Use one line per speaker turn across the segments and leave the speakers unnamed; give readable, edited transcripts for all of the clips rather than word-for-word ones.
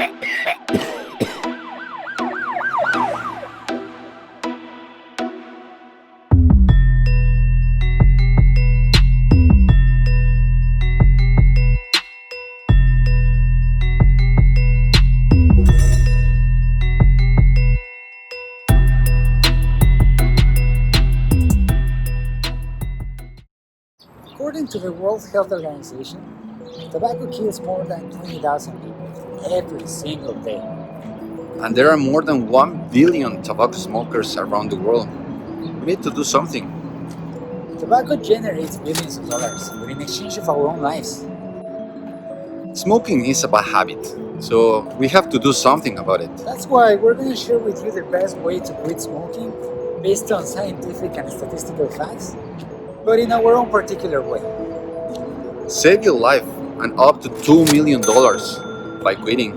According to the World Health Organization, tobacco kills more than 20,000 people every single day.
And there are more than 1 billion tobacco smokers around the world. We need to do something.
Tobacco generates billions of dollars, but in exchange of our own lives.
Smoking is a bad habit, so we have to do something about it.
That's why we're going to share with you the best way to quit smoking based on scientific and statistical facts, but in our own particular way.
Save your life and up to $2 million by quitting.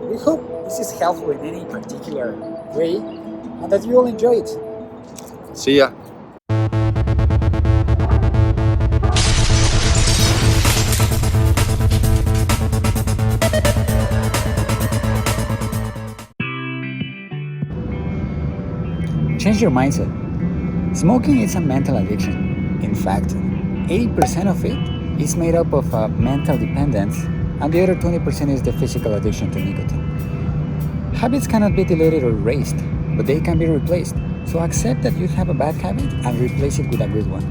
We hope this is helpful in any particular way and that you all enjoy it.
See ya.
Change your mindset. Smoking is a mental addiction. In fact, 80% of it is made up of mental dependence, and the other 20% is the physical addiction to nicotine. Habits cannot be deleted or erased, but they can be replaced. So accept that you have a bad habit and replace it with a good one.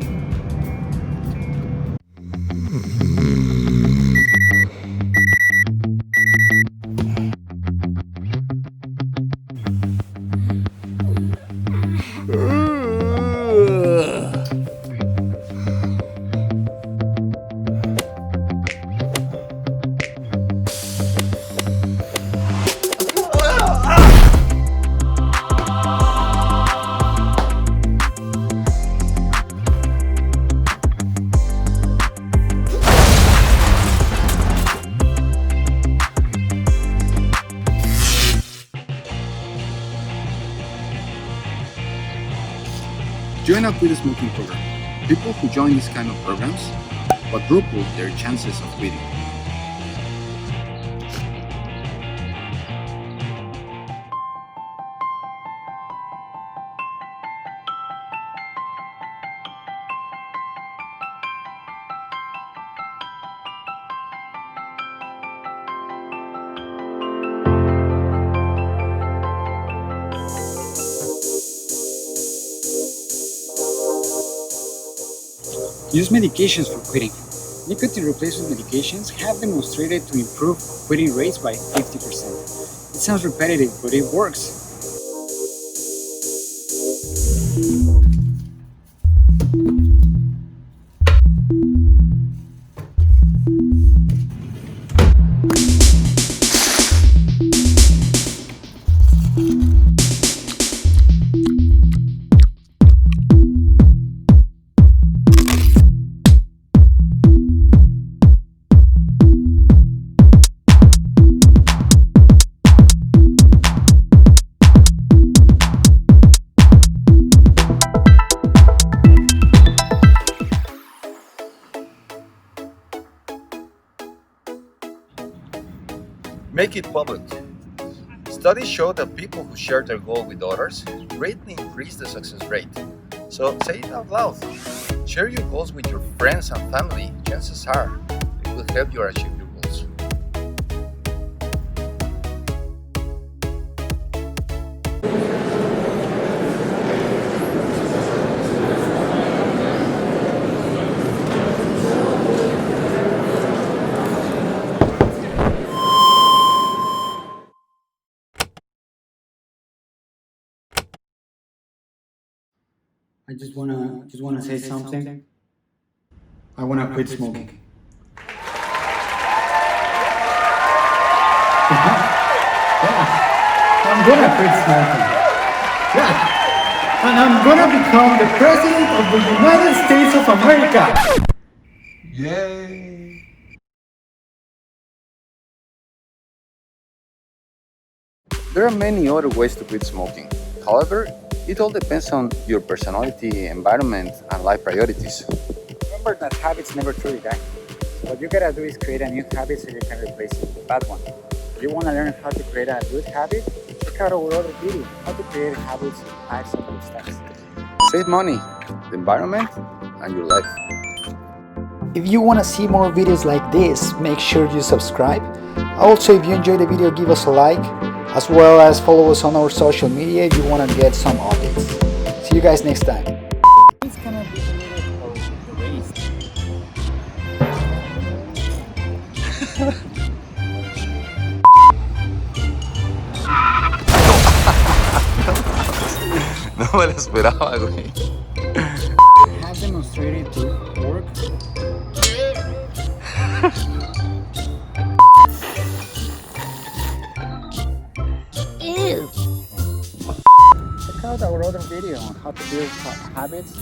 Join a quit smoking program. People who join these kind of programs quadruple their chances of quitting.
Use medications for quitting. Nicotine replacement medications have demonstrated to improve quitting rates by 50%. It sounds repetitive, but it works.
Make it public. Studies show that people who share their goal with others greatly increase the success rate. So say it out loud. Share your goals with your friends and family. Chances are it will help you achieve your goals.
I just wanna say something. I wanna quit smoking. Yeah, I'm gonna quit smoking. Yeah, and I'm gonna become the president of the United States of America.
Yay! There are many other ways to quit smoking. However, it all depends on your personality, environment, and life priorities.
Remember that habits never truly die. What you gotta do is create a new habit so you can replace the bad one. You want to learn how to create a good habit? Check out our other video, how to create habits in 5 simple steps.
Save money, the environment, and your life.
If you want to see more videos like this, make sure you subscribe. Also, if you enjoyed the video, give us a like, as well as follow us on our social media if you want to get some updates. See you guys next time. It's gonna be erased.
No me lo esperaba, güey.
Has demonstrated to work.
Ew.
Check out our other video on how to build habits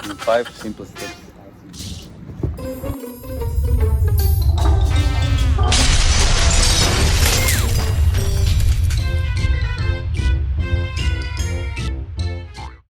In 5 simple steps.